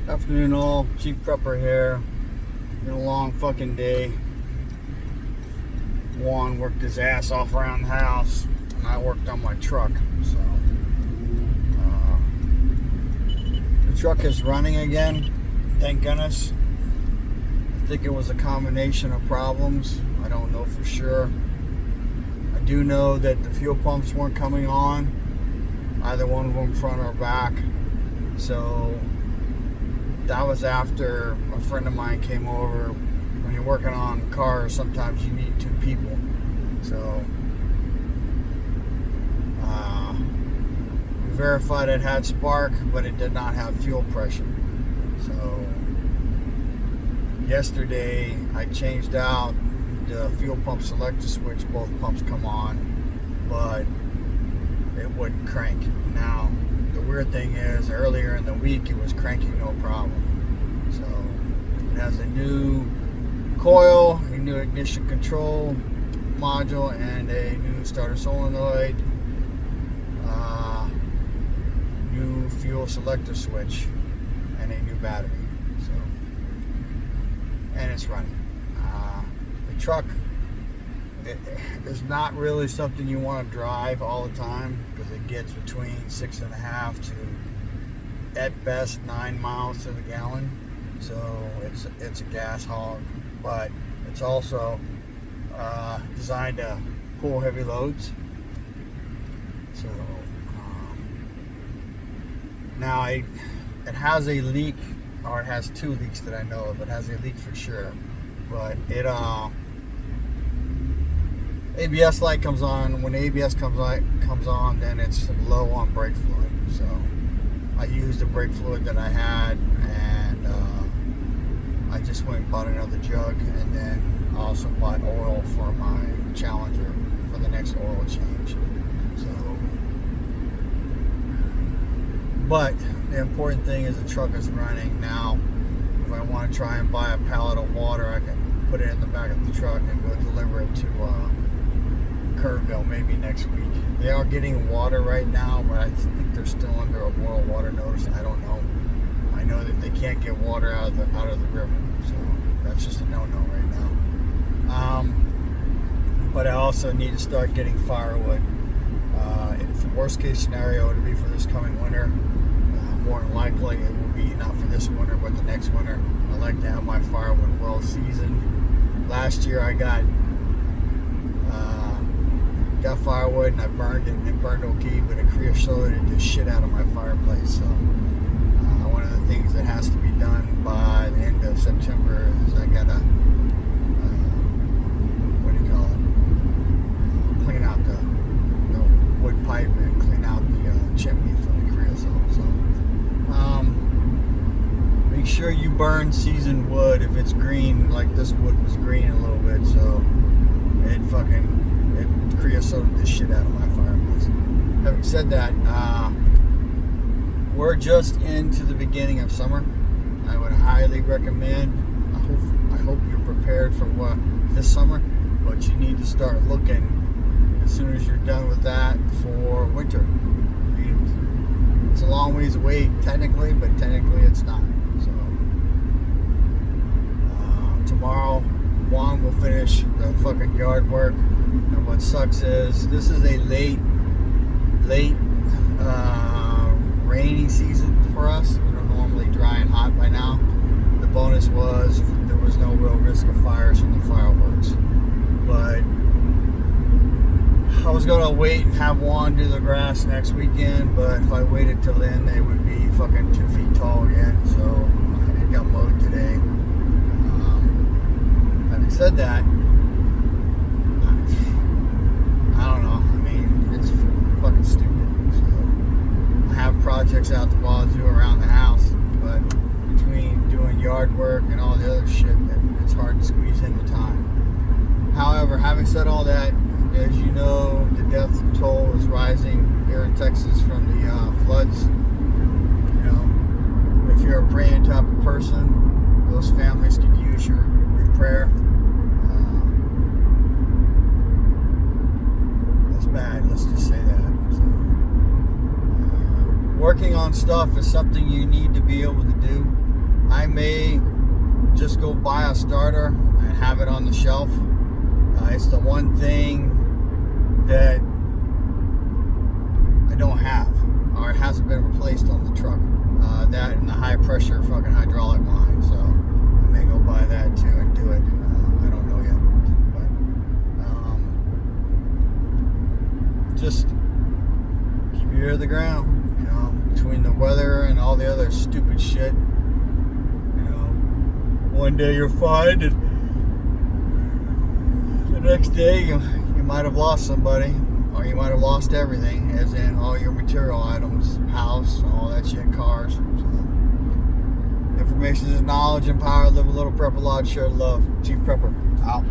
Afternoon all, Chief Prepper here. Been a long fucking day. Juan worked his ass off around the house, and I worked on my truck. So the truck is running again, thank goodness. I think it was a combination of problems. I don't know for sure. I do know that the fuel pumps weren't coming on, either one of them front or back. So that was after a friend of mine came over. When you're working on cars, sometimes you need two people. So we verified it had spark, but it did not have fuel pressure. So yesterday I changed out the fuel pump selector switch. Both pumps come on, but it wouldn't crank. Now the weird thing is, earlier in the week it was cranking no problem. So it has a new coil, a new ignition control module, and a new starter solenoid, new fuel selector switch, and a new battery. So, and it's running. The truck is not really something you want to drive all the time, because it gets between 6.5 to at best 9 miles to the gallon. So it's a gas hog, but it's also designed to pull heavy loads. So now it has a leak, or it has two leaks that I know of. It has a leak for sure, but it ABS light comes on. When ABS comes on, then it's low on brake fluid. So I used the brake fluid that I had, and I just went and bought another jug, and then also bought oil for my Challenger for the next oil change. So, but the important thing is the truck is running now. If I want to try and buy a pallet of water, I can put it in the back of the truck and go deliver it to Kerrville maybe next week. They are getting water right now, but I think they're still under a boil water notice. I don't know. I know that they can't get water out of the river, so that's just a no-no right now. But I also need to start getting firewood. If the worst case scenario would be for this coming winter, more than likely it will be not for this winter, but the next winter. I like to have my firewood well seasoned. Last year I got firewood and I burned it, and it burned okay, but it creosoted the shit out of my fireplace. So one of the things that has to be done by the end of September is I gotta clean out the wood pipe and clean out the chimney from the creosote. So make sure you burn seasoned wood if it's green. Like this wood was green a little bit, so it creosoted the shit out of my fireplace. Having said that, we're just into the beginning of summer. I would highly recommend, I hope you're prepared for this summer, but you need to start looking as soon as you're done with that for winter. I mean, it's a long ways away technically, but technically it's not. So tomorrow Juan will finish the fucking yard work. And what sucks is this is a late rainy season for us. We're normally dry and hot by now. The bonus was there was no real risk of fires from the fireworks. But I was gonna wait and have Juan do the grass next weekend, but if I waited till then, they would be fucking 2 feet tall again. So it got mowed today. Having said that, I don't know. I mean, it's fucking stupid. So I have projects out the wazoo around the house, but between doing yard work and all the other shit, it's hard to squeeze in the time. However, having said all that, as you know, the death toll is rising here in Texas from the floods. You know, if you're a praying type of person, those families could use your prayer. That's bad, let's just say that. So, working on stuff is something you need to be able to do. I may just go buy a starter and have it on the shelf. It's the one thing that I don't have, or it hasn't been replaced on the truck. That and the high pressure fucking hydraulic line. So I may go buy that too and do it. I don't know yet, but just keep your ear to the ground. You know, between the weather and all the other stupid shit. You know, one day you're fine, and the next day you might have lost somebody. Or you might have lost everything, as in all your material items, house, all that shit, cars. So, information is knowledge and power. Live a little, prep a lot, share love. Chief Prepper, out.